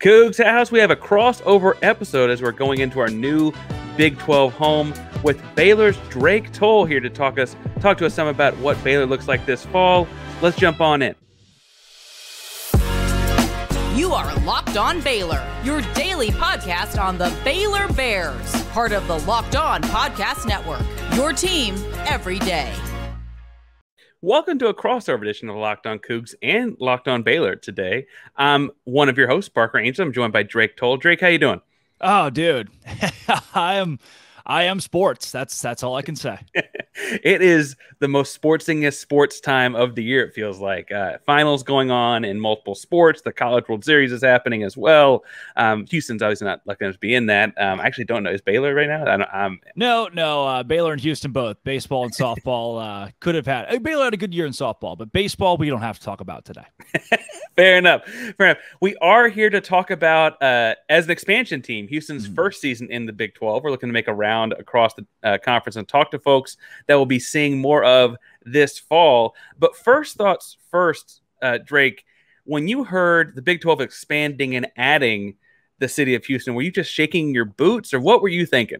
Cougs House, we have a crossover episode as we're going into our new Big 12 home with Baylor's Drake Toll here to talk to us some about what Baylor looks like this fall. Let's jump on in. You are Locked On Baylor, your daily podcast on the Baylor Bears, part of the Locked On Podcast Network, your team every day. Welcome to a crossover edition of Locked On Cougs and Locked On Baylor today. I'm one of your hosts, Parker Angel. I'm joined by Drake Toll. Drake, how you doing? Oh, dude, I am sports. That's all I can say. It is the most sportsingest sports time of the year, it feels like. Finals going on in multiple sports. The College World Series is happening as well. Houston's obviously not lucky enough to be in that. I actually don't know. Is Baylor right now? No. Baylor and Houston both. Baseball and softball could have had. Baylor had a good year in softball, but baseball we don't have to talk about today. Fair enough. We are here to talk about, as an expansion team, Houston's first season in the Big 12. We're looking to make a round across the conference and talk to folks that we'll be seeing more of this fall. But first thoughts first, Drake, when you heard the Big 12 expanding and adding the city of Houston, were you just shaking your boots or what were you thinking?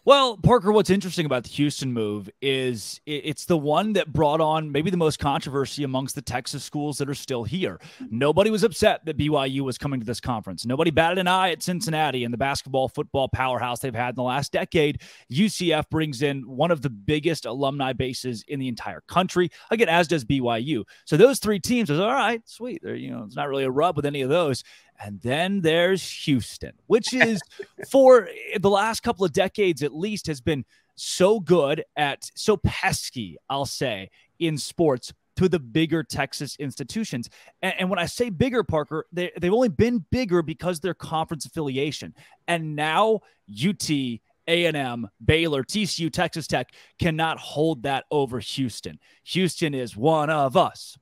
Well, Parker, what's interesting about the Houston move is it's the one that brought on maybe the most controversy amongst the Texas schools that are still here. Nobody was upset that BYU was coming to this conference. Nobody batted an eye at Cincinnati and the basketball, football powerhouse they've had in the last decade. UCF brings in one of the biggest alumni bases in the entire country, again, as does BYU. So those three teams are all right, sweet. It's not really a rub with any of those. And then there's Houston, which is for the last couple of decades at least has been so good at, so pesky, I'll say, in sports to the bigger Texas institutions. And when I say bigger, Parker, they've only been bigger because of their conference affiliation. And now UT, A&M, Baylor, TCU, Texas Tech cannot hold that over Houston. Houston is one of us.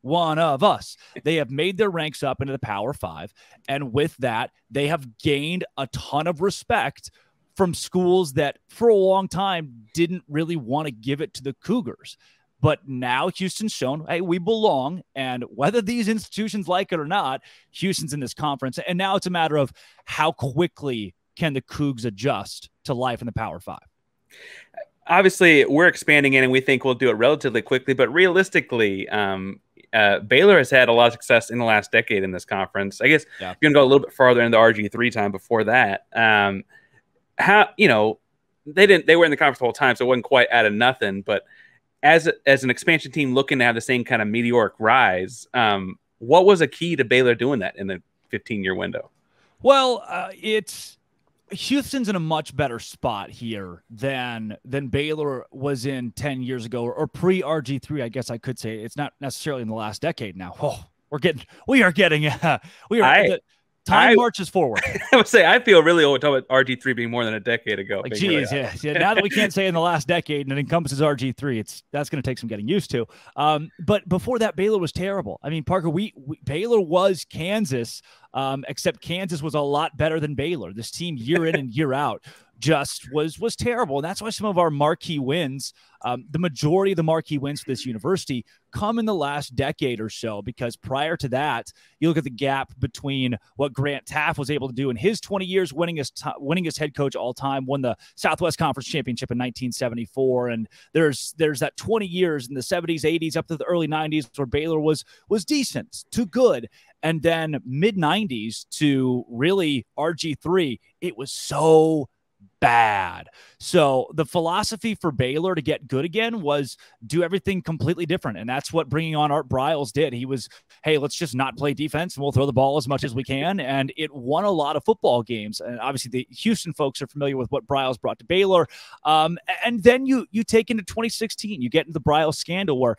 They have made their ranks up into the Power Five, and with that, they have gained a ton of respect from schools that for a long time didn't really want to give it to the Cougars. But now Houston's shown, hey, we belong, and whether these institutions like it or not, Houston's in this conference, and now it's a matter of how quickly can the Cougs adjust to life in the Power Five? Obviously, we're expanding in, and we think we'll do it relatively quickly. But realistically, Baylor has had a lot of success in the last decade in this conference. I guess you're going to go a little bit farther into the RG3 time before that. They were in the conference the whole time, so it wasn't quite out of nothing. But as an expansion team looking to have the same kind of meteoric rise, what was a key to Baylor doing that in the 15-year window? Well, Houston's in a much better spot here than Baylor was in 10 years ago or pre-RG3, I guess I could say. It's not necessarily in the last decade now. Oh, time marches forward. I would say I feel really old talking about RG3 being more than a decade ago. Like, geez, yeah. Now that we can't say in the last decade and it encompasses RG3, that's going to take some getting used to. But before that, Baylor was terrible. I mean, Parker, Baylor was Kansas, except Kansas was a lot better than Baylor. This team year in and year out just was terrible. And that's why some of our marquee wins, the majority of the marquee wins for this university come in the last decade or so, because prior to that, you look at the gap between what Grant Taft was able to do in his 20 years, winning as head coach all time, won the Southwest Conference Championship in 1974. And there's that 20 years in the 70s, 80s, up to the early 90s where Baylor was decent to good. And then mid 90s to really RG3, it was so bad. So the philosophy for Baylor to get good again was do everything completely different. And that's what bringing on Art Briles did. He was, hey, let's just not play defense and we'll throw the ball as much as we can. And it won a lot of football games. And obviously the Houston folks are familiar with what Briles brought to Baylor. And then you take into 2016, you get into the Briles scandal where,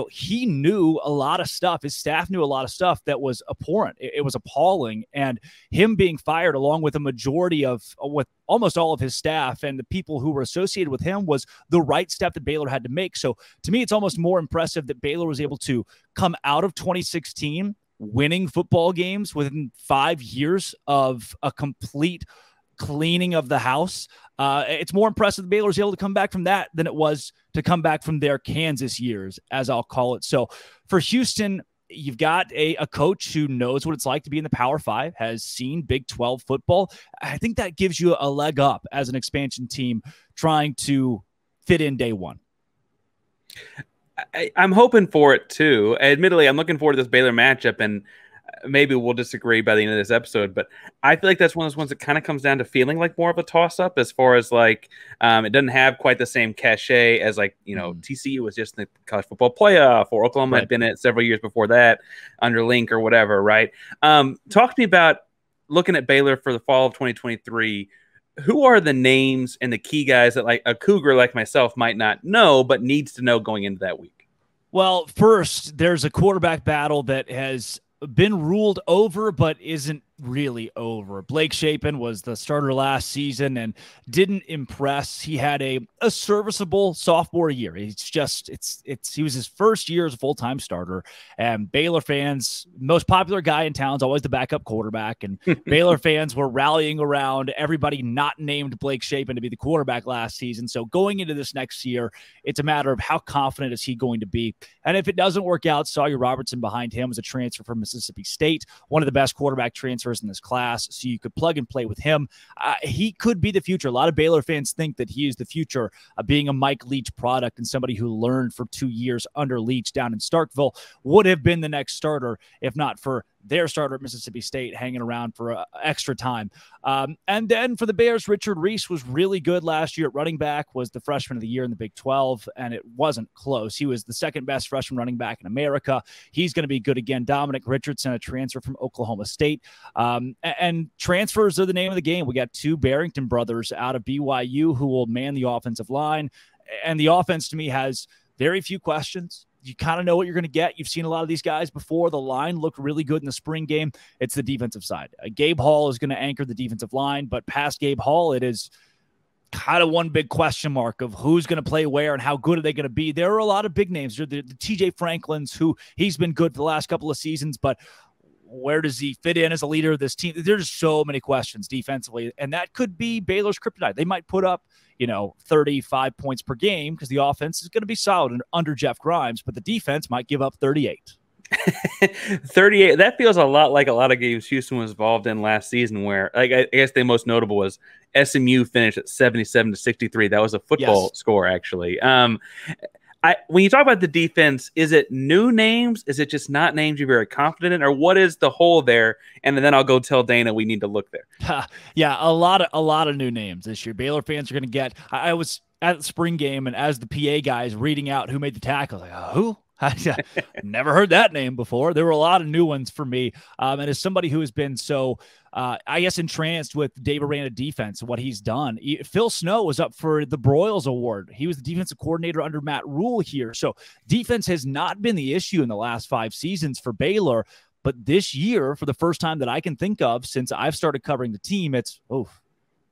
he knew a lot of stuff. His staff knew a lot of stuff that was abhorrent. It was appalling. And him being fired along with a majority with almost all of his staff and the people who were associated with him was the right step that Baylor had to make. So to me, it's almost more impressive that Baylor was able to come out of 2016 winning football games within 5 years of a complete cleaning of the house. It's more impressive that Baylor was able to come back from that than it was to come back from their Kansas years, as I'll call it. So for Houston, you've got a coach who knows what it's like to be in the Power 5, has seen Big 12 football. I think that gives you a leg up as an expansion team trying to fit in day one. I'm hoping for it too. Admittedly, I'm looking forward to this Baylor matchup, and maybe we'll disagree by the end of this episode, but I feel like that's one of those ones that kind of comes down to feeling like more of a toss-up as far as like it doesn't have quite the same cachet as like, TCU was just in the college football playoff, or Oklahoma had been in it several years before that under Link or whatever, right? Talk to me about looking at Baylor for the fall of 2023. Who are the names and the key guys that like a Cougar like myself might not know, but needs to know going into that week? Well, first, there's a quarterback battle that has been ruled over, but isn't really over. Blake Shapen was the starter last season and didn't impress. He had a serviceable sophomore year. He was his first year as a full-time starter, and Baylor fans, most popular guy in town is always the backup quarterback, and Baylor fans were rallying around everybody not named Blake Shapen to be the quarterback last season. So going into this next year, it's a matter of how confident is he going to be. And if it doesn't work out, Sawyer Robertson behind him was a transfer from Mississippi State, one of the best quarterback transfers in this class, so you could plug and play with him. He could be the future. A lot of Baylor fans think that he is the future of being a Mike Leach product, and somebody who learned for 2 years under Leach down in Starkville would have been the next starter if not for their starter at Mississippi State hanging around for extra time. And then for the Bears, Richard Reese was really good last year at running back, was the freshman of the year in the Big 12, and it wasn't close. He was the second best freshman running back in America. He's going to be good again. Dominic Richardson, a transfer from Oklahoma State. And transfers are the name of the game. We got two Barrington brothers out of BYU who will man the offensive line. And the offense, to me, has very few questions. You kind of know what you're going to get. You've seen a lot of these guys before. The line looked really good in the spring game. It's the defensive side. Gabe Hall is going to anchor the defensive line, but past Gabe Hall, it is kind of one big question mark of who's going to play where and how good are they going to be. There are a lot of big names. The TJ Franklins, who he's been good for the last couple of seasons, but where does he fit in as a leader of this team? There's so many questions defensively, and that could be Baylor's kryptonite. They might put up 35 points per game because the offense is going to be solid under Jeff Grimes, but the defense might give up 38. 38. That feels a lot like a lot of games Houston was involved in last season, where I guess the most notable was SMU finished at 77-63. That was a football score, actually. When you talk about the defense, is it new names? Is it just not names you're very confident in, or what is the hole there? And then I'll go tell Dana we need to look there. Yeah, a lot of new names this year. Baylor fans are going to get. I was at the spring game, and as the PA guys reading out who made the tackle, like, who? I never heard that name before. There were a lot of new ones for me. And as somebody who has been so, I guess, entranced with Dave Aranda defense, what he's done. Phil Snow was up for the Broyles Award. He was the defensive coordinator under Matt Rule here. So defense has not been the issue in the last 5 seasons for Baylor. But this year, for the first time that I can think of since I've started covering the team, it's,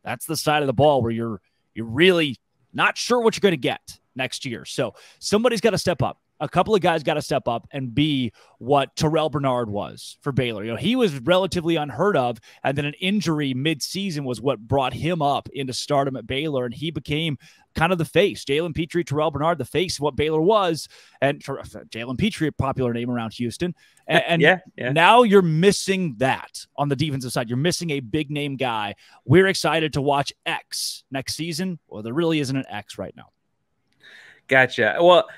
that's the side of the ball where you're really not sure what you're going to get next year. So somebody's got to step up. A couple of guys got to step up and be what Terrell Bernard was for Baylor. He was relatively unheard of, and then an injury mid-season was what brought him up into stardom at Baylor, and he became kind of the face. Jalen Petrie, Terrell Bernard, the face of what Baylor was, and Jalen Petrie, a popular name around Houston. And now you're missing that on the defensive side. You're missing a big-name guy. We're excited to watch X next season. Well, there really isn't an X right now. Gotcha. Well,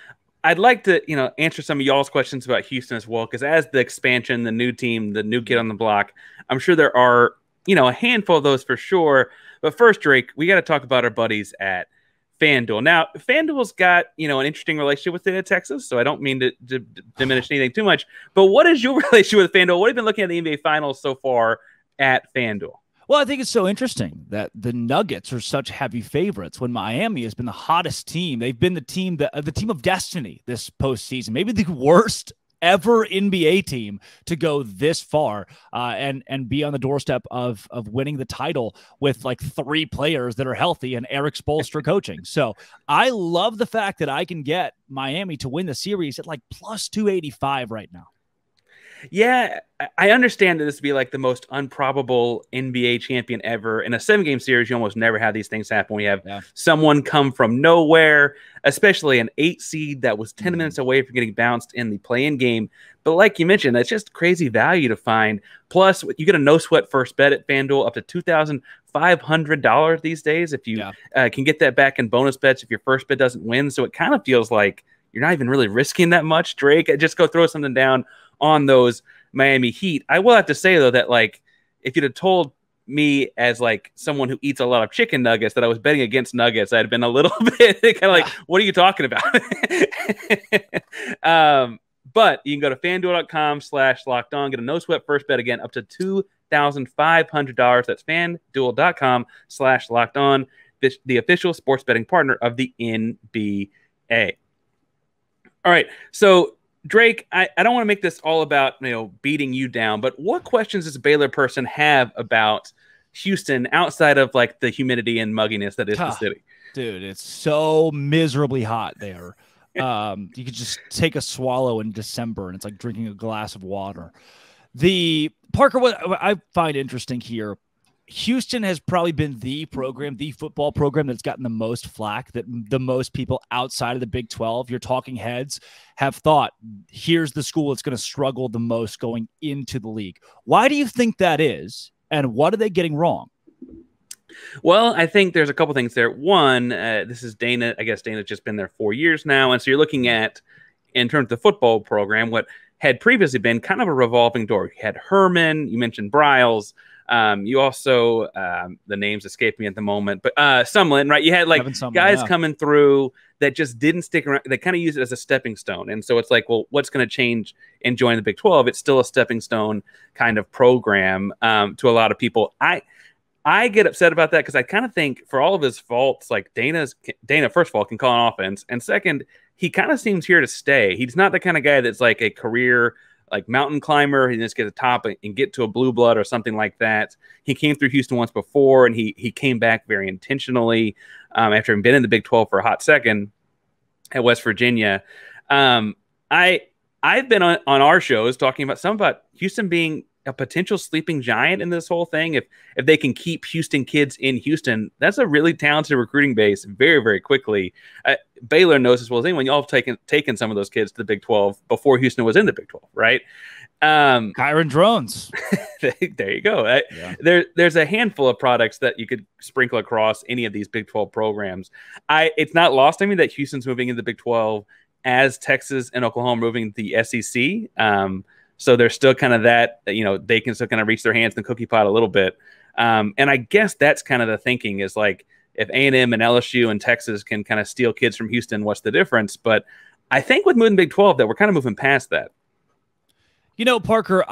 I'd like to, answer some of y'all's questions about Houston as well, because as the expansion, the new team, the new kid on the block, I'm sure there are, a handful of those for sure. But first, Drake, we got to talk about our buddies at FanDuel. Now, FanDuel's got, an interesting relationship with the Texas, so I don't mean to diminish anything too much. But what is your relationship with FanDuel? What have you been looking at the NBA Finals so far at FanDuel? Well, I think it's so interesting that the Nuggets are such heavy favorites when Miami has been the hottest team. They've been the team of destiny this postseason, maybe the worst ever NBA team to go this far and be on the doorstep of winning the title with like 3 players that are healthy and Eric Spoelstra coaching. So I love the fact that I can get Miami to win the series at like plus 285 right now. Yeah, I understand that this would be like the most improbable NBA champion ever. In a 7-game series, you almost never have these things happen. We have someone come from nowhere, especially an 8 seed that was 10 minutes away from getting bounced in the play-in game. But like you mentioned, that's just crazy value to find. Plus, you get a no-sweat first bet at FanDuel up to $2,500 these days if you can get that back in bonus bets if your first bet doesn't win. So it kind of feels like you're not even really risking that much, Drake. Just go throw something down on those Miami Heat. I will have to say, though, that like if you'd have told me as like someone who eats a lot of chicken nuggets that I was betting against nuggets, I'd been a little bit kind of like, what are you talking about? But you can go to FanDuel.com/lockedon, get a no sweat first bet again up to $2,500. That's FanDuel.com/lockedon, the official sports betting partner of the NBA. All right, so Drake, I don't want to make this all about beating you down, but what questions does a Baylor person have about Houston outside of like the humidity and mugginess that is the city? Dude, it's so miserably hot there. You could just take a swallow in December and it's like drinking a glass of water. Parker, what I find interesting here, Houston has probably been the football program that's gotten the most flack, that the most people outside of the Big 12, your talking heads, have thought, here's the school that's going to struggle the most going into the league. Why do you think that is, and what are they getting wrong? Well, I think there's a couple things there. One, this is Dana. I guess Dana's just been there 4 years now. And so you're looking at, in terms of the football program, what had previously been kind of a revolving door. You had Herman, you mentioned Bryles. You also, the names escape me at the moment, but Sumlin, right? You had like guys coming through that just didn't stick around. They kind of use it as a stepping stone. And so it's like, well, what's going to change in joining the Big 12? It's still a stepping stone kind of program to a lot of people. I get upset about that because I kind of think for all of his faults, like Dana, first of all, can call an offense. And second, he kind of seems here to stay. He's not the kind of guy that's like a career like mountain climber. He just get to the top and get to a blue blood or something like that. He came through Houston once before, and he came back very intentionally after having been in the Big 12 for a hot second at West Virginia. I've been on our shows talking about Houston being a potential sleeping giant in this whole thing. If they can keep Houston kids in Houston, that's a really talented recruiting base very, very quickly. Baylor knows as well as anyone. Y'all have taken some of those kids to the Big 12 before Houston was in the Big 12, right? Kyron Drones. There you go. There's a handful of products that you could sprinkle across any of these Big 12 programs. It's not lost on me that Houston's moving into the Big 12 as Texas and Oklahoma moving into the SEC. So there's still kind of that, they can still kind of reach their hands in the cookie pot a little bit. And I guess that's kind of the thinking is like, if A&M and LSU and Texas can kind of steal kids from Houston, what's the difference? But I think with moving Big 12 that we're kind of moving past that. Parker,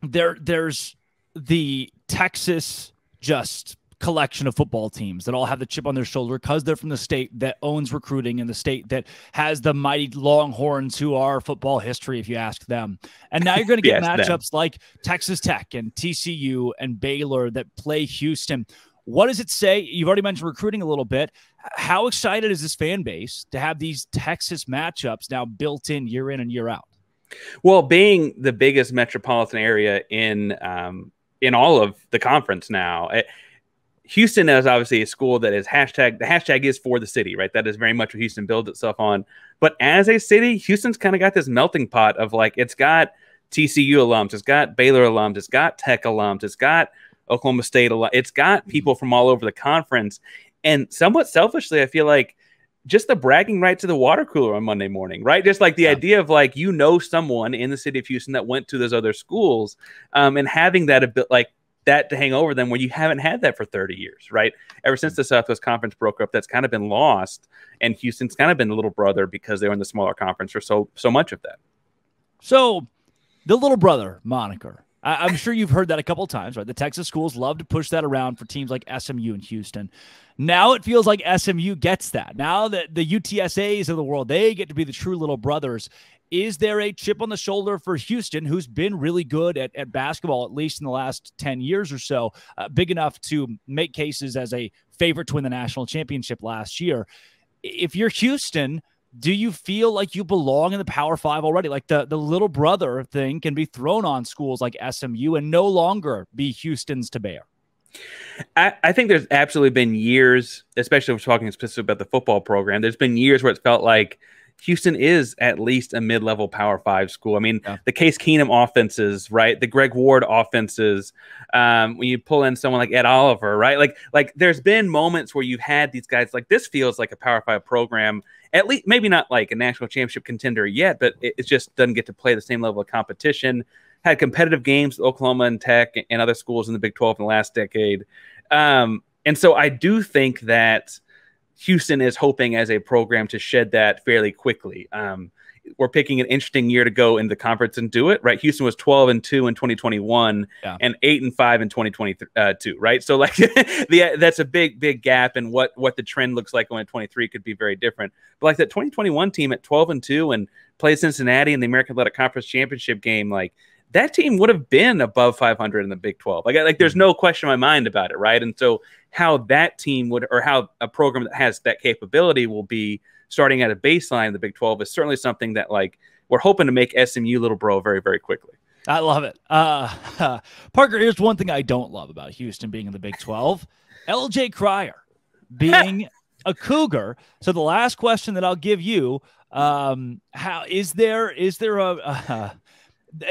there's the Texas just collection of football teams that all have the chip on their shoulder because they're from the state that owns recruiting and the state that has the mighty Longhorns who are football history, if you ask them. And now you're going to get matchups like Texas Tech and TCU and Baylor that play Houston. What does it say? You've already mentioned recruiting a little bit. How excited is this fan base to have these Texas matchups now built in and year out? Well, being the biggest metropolitan area in all of the conference now, Houston is obviously a school that is the hashtag is for the city, right? That is very much what Houston builds itself on. But as a city, Houston's kind of got this melting pot of like, it's got TCU alums, it's got Baylor alums, it's got Tech alums, it's got Oklahoma State alums, it's got people from all over the conference. And somewhat selfishly, I feel like just the bragging rights to the water cooler on Monday morning, right? Just like the idea of like, someone in the city of Houston that went to those other schools and having that a bit like, that to hang over them when you haven't had that for 30 years, right? Ever since the Southwest Conference broke up, that's kind of been lost. And Houston's kind of been the little brother because they were in the smaller conference for so much of that. So the little brother moniker, I'm sure you've heard that a couple of times, right? The Texas schools love to push that around for teams like SMU and Houston. Now it feels like SMU gets that. Now that the UTSAs of the world, they get to be the true little brothers. Is there a chip on the shoulder for Houston, who's been really good at basketball, at least in the last 10 years or so, big enough to make cases as a favorite to win the national championship last year? If you're Houston, do you feel like you belong in the Power Five already? Like the little brother thing can be thrown on schools like SMU and no longer be Houston's to bear. I think there's absolutely been years, especially if we're talking specifically about the football program, there's been years where it's felt like Houston is at least a mid-level Power Five school. I mean, the Case Keenum offenses, right? The Greg Ward offenses. When you pull in someone like Ed Oliver, right? Like there's been moments where you've had these guys like this feels like a Power Five program. At least maybe not like a national championship contender yet, but it just doesn't get to play the same level of competition. Had competitive games with Oklahoma and Tech and other schools in the Big 12 in the last decade. And so I do think that Houston is hoping as a program to shed that fairly quickly. We're picking an interesting year to go in the conference and do it, right? Houston was 12-2 in 2021 and 8-5 in 2022, right? So like that's a big gap, and what the trend looks like going in 23 could be very different. But like that 2021 team at 12-2 and played Cincinnati in the American Athletic Conference Championship game, like that team would have been above 500 in the Big 12. Like there's no question in my mind about it, right? And so how that team would, or how a program that has that capability will be starting at a baseline in the Big 12 is certainly something that like we're hoping to make SMU little bro very, very quickly. I love it. Parker, here's one thing I don't love about Houston being in the Big 12. LJ Cryer being a Cougar. So the last question that I'll give you, how is there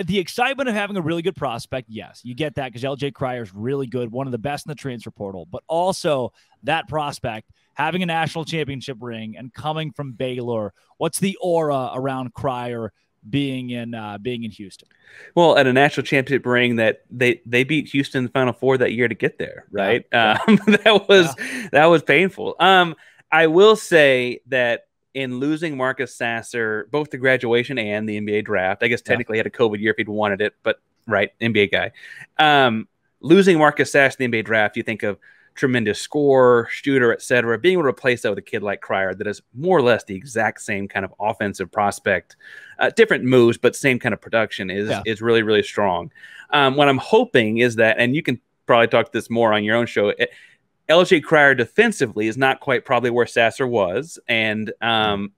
the excitement of having a really good prospect? Yes, you get that because LJ Cryer is really good, one of the best in the transfer portal, but also that prospect having a national championship ring and coming from Baylor. What's the aura around Cryer being in Houston? Well, at a national championship ring that they beat Houston in the Final Four that year to get there, right? That was painful. I will say that in losing Marcus Sasser, both the graduation and the NBA draft, I guess technically had a COVID year if he'd wanted it, but right, NBA guy. Losing Marcus Sasser in the NBA draft, you think of tremendous scorer, shooter, etc. Being able to replace that with a kid like Cryer that is more or less the exact same kind of offensive prospect, different moves, but same kind of production is really, really strong. What I'm hoping is that, and you can probably talk this more on your own show, LJ Cryer defensively is not quite probably where Sasser was. And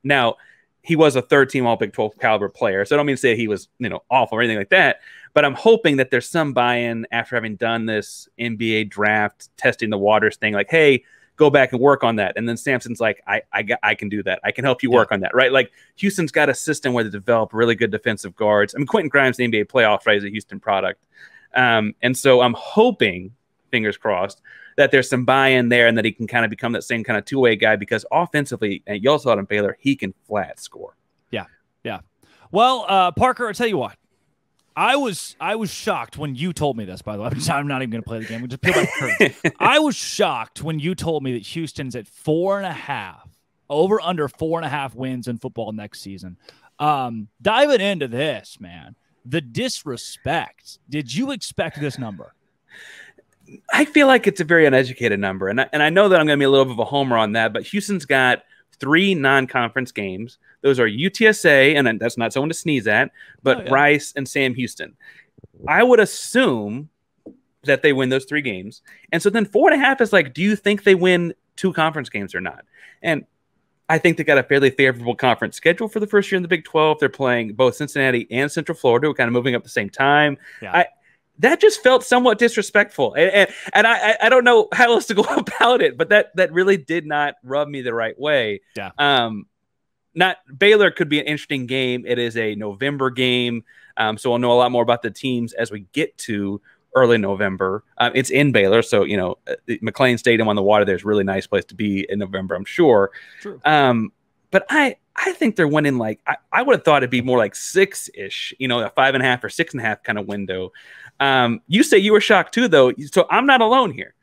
now he was a third-team All-Big 12 caliber player. So I don't mean to say he was, awful or anything like that. But I'm hoping that there's some buy-in after having done this NBA draft, testing the waters thing, like, hey, go back and work on that. And then Sampson's like, I can do that. I can help you work on that, right? Like Houston's got a system where they develop really good defensive guards. I mean, Quentin Grimes, the NBA playoffs, right, is a Houston product. And so I'm hoping, fingers crossed, that there's some buy-in there and that he can kind of become that same kind of two-way guy because offensively, and you also saw it in Baylor, he can flat score. Yeah. Well, Parker, I'll tell you what. I was shocked when you told me this, by the way. I'm not even going to play the game. We just peel back the curtain. I was shocked when you told me that Houston's at 4.5, over under 4.5 wins in football next season. Diving into this, man, the disrespect. Did you expect this number? I feel like it's a very uneducated number, and I know that I'm going to be a little bit of a homer on that, but Houston's got 3 non-conference games. Those are UTSA, and that's not someone to sneeze at, but Rice and Sam Houston. I would assume that they win those 3 games. And so then 4.5 is like, do you think they win 2 conference games or not? And I think they got a fairly favorable conference schedule for the first year in the Big 12. They're playing both Cincinnati and Central Florida. We're kind of moving up at the same time. That just felt somewhat disrespectful. And I don't know how else to go about it, but that really did not rub me the right way. Baylor could be an interesting game. It is a November game. So we'll know a lot more about the teams as we get to early November. It's in Baylor. So, McLean Stadium on the water, there's a really nice place to be in November, I'm sure. True. But I think they're winning I would have thought it'd be more like 6-ish, a 5.5 or 6.5 kind of window. You say you were shocked too, though. So I'm not alone here.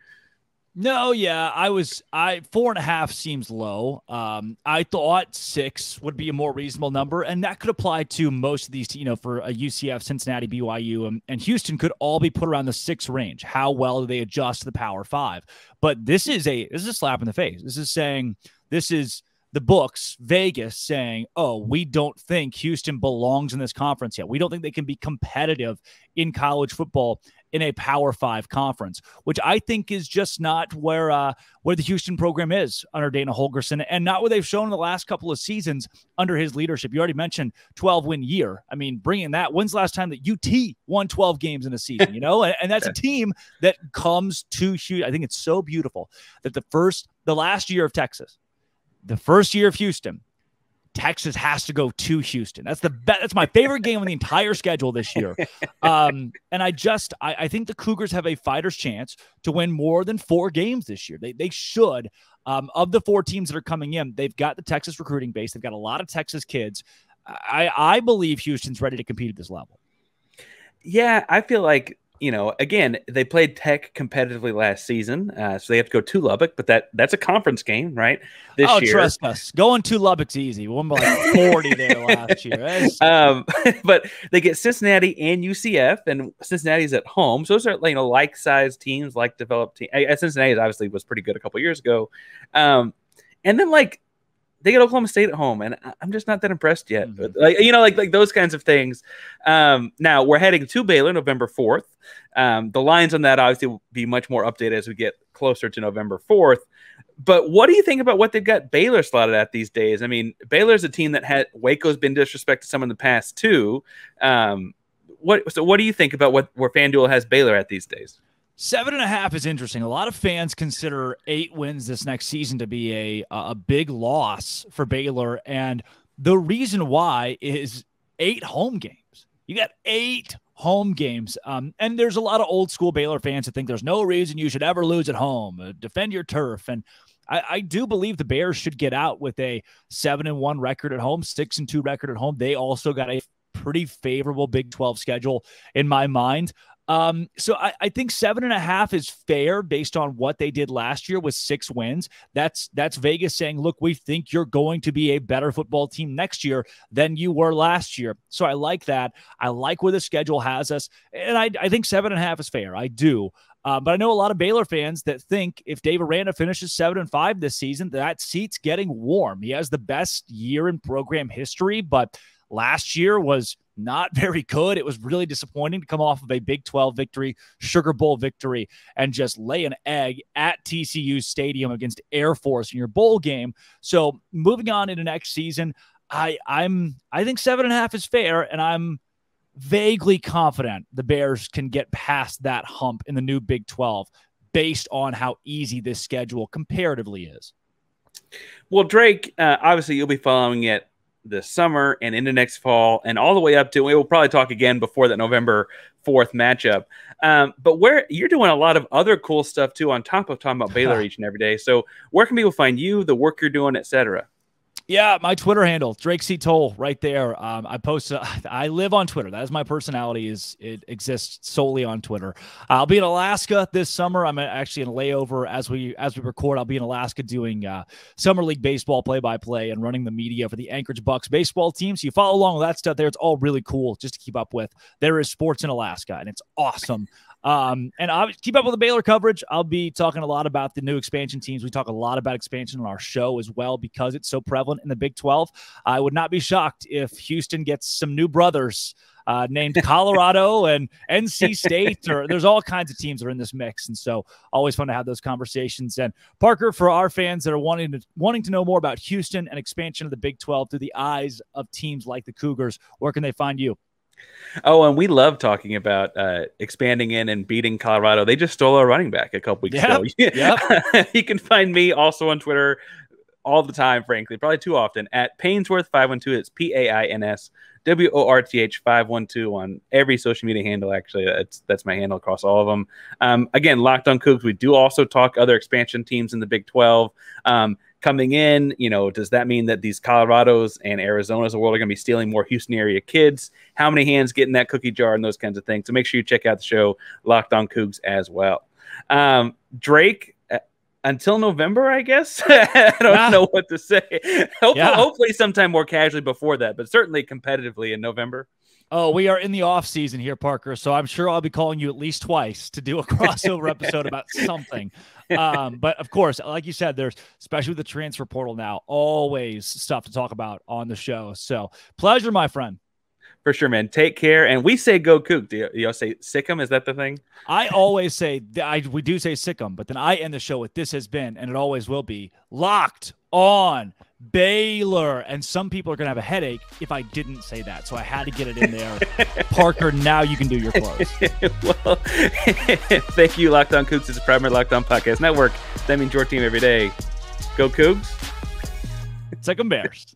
No, yeah, 4.5 seems low. I thought 6 would be a more reasonable number, and that could apply to most of these, for a UCF, Cincinnati, BYU, and Houston could all be put around the 6 range. How well do they adjust to the Power 5? But this is a slap in the face. This is the books, Vegas, saying, oh, we don't think Houston belongs in this conference yet. We don't think they can be competitive in college football in a Power 5 conference, which I think is just not where the Houston program is under Dana Holgorsen, and not what they've shown in the last couple of seasons under his leadership. You already mentioned 12-win year. I mean, bringing that, when's the last time that UT won 12 games in a season, and that's a team that comes to Houston. I think it's so beautiful that the last year of Texas, the first year of Houston, Texas has to go to Houston. That's my favorite game on the entire schedule this year. And I think the Cougars have a fighter's chance to win more than 4 games this year. They should. Of the 4 teams that are coming in, they've got the Texas recruiting base. They've got a lot of Texas kids. I believe Houston's ready to compete at this level. Yeah, I feel like, again, they played Tech competitively last season, so they have to go to Lubbock, but that's a conference game, right? This year. Trust us. Going to Lubbock's easy. We won by like 40 there last year. But they get Cincinnati and UCF, and Cincinnati's at home. So those are, like-sized teams, like-developed teams. Cincinnati obviously was pretty good a couple years ago. And then, they get Oklahoma State at home, and I'm just not that impressed yet. Mm-hmm. But like those kinds of things. Now we're heading to Baylor November 4th. The lines on that obviously will be much more updated as we get closer to November 4th. But what do you think about what they've got Baylor slotted at these days? I mean, Baylor's a team that Waco's been disrespected some in the past too. What do you think about where FanDuel has Baylor at these days? 7.5 is interesting. A lot of fans consider 8 wins this next season to be a big loss for Baylor. And the reason why is 8 home games. You got 8 home games. And there's a lot of old school Baylor fans that think there's no reason you should ever lose at home. Defend your turf. And I do believe the Bears should get out with a 7-1 record at home, 6-2 record at home. They also got a pretty favorable Big 12 schedule in my mind. So I think 7.5 is fair based on what they did last year with 6 wins. That's Vegas saying, look, we think you're going to be a better football team next year than you were last year. So I like that. I like where the schedule has us. And I think 7.5 is fair. I do. But I know a lot of Baylor fans that think if Dave Aranda finishes 7-5 this season, that seat's getting warm. He has the best year in program history, but last year was not very good. It was really disappointing to come off of a Big 12 victory, Sugar Bowl victory, and just lay an egg at TCU Stadium against Air Force in your bowl game. So moving on into next season, I think 7.5 is fair, and I'm vaguely confident the Bears can get past that hump in the new Big 12 based on how easy this schedule comparatively is. Well, Drake, obviously you'll be following it this summer and into next fall and all the way up to, we will probably talk again before that November 4th matchup. But where you're doing a lot of other cool stuff too, on top of talking about Baylor each and every day. So where can people find you, the work you're doing, etc.? Yeah, my Twitter handle, Drake C. Toll, right there. I post. I live on Twitter. That is my personality. It exists solely on Twitter. I'll be in Alaska this summer. I'm actually in a layover as we record. I'll be in Alaska doing summer league baseball play-by-play and running the media for the Anchorage Bucks baseball team. So you follow along with that stuff there. It's all really cool just to keep up with. There is sports in Alaska, and it's awesome. And I'll keep up with the Baylor coverage. I'll be talking a lot about the new expansion teams. We talk a lot about expansion on our show as well because it's so prevalent in the Big 12. I would not be shocked if Houston gets some new brothers named Colorado and NC State, or there's all kinds of teams that are in this mix. And so always fun to have those conversations. And Parker, for our fans that are wanting to know more about Houston and expansion of the Big 12 through the eyes of teams like the Cougars, where can they find you? Oh, and we love talking about expanding in and beating Colorado. They just stole our running back a couple weeks ago. Yep. You can find me also on Twitter all the time, frankly, probably too often, at Painsworth512. It's PAINSWORTH512 on every social media handle. Actually, that's my handle across all of them. Again, Locked on Cougs. We do also talk other expansion teams in the Big 12. Coming in, does that mean that these Colorados and Arizonas of the world are going to be stealing more Houston area kids? How many hands get in that cookie jar and those kinds of things? So make sure you check out the show Locked on Cougs as well. Drake, until November, I guess. I don't know what to say. Hopefully sometime more casually before that, but certainly competitively in November. Oh, we are in the off season here, Parker. So I'm sure I'll be calling you at least twice to do a crossover episode about something. But of course, like you said, there's, especially with the transfer portal now, always stuff to talk about on the show. So pleasure, my friend. For sure, man. Take care. And we say go Coug. Do y'all say sick 'em? Is that the thing? I always say, we do say sick 'em, but then I end the show with this has been, and it always will be, Locked on Baylor. And some people are going to have a headache if I didn't say that. So I had to get it in there. Parker, now you can do your close. Well, thank you, Locked on Cougs. It's a primary Locked on Podcast Network. That means your team every day. Go Cougs. Sick 'em Bears.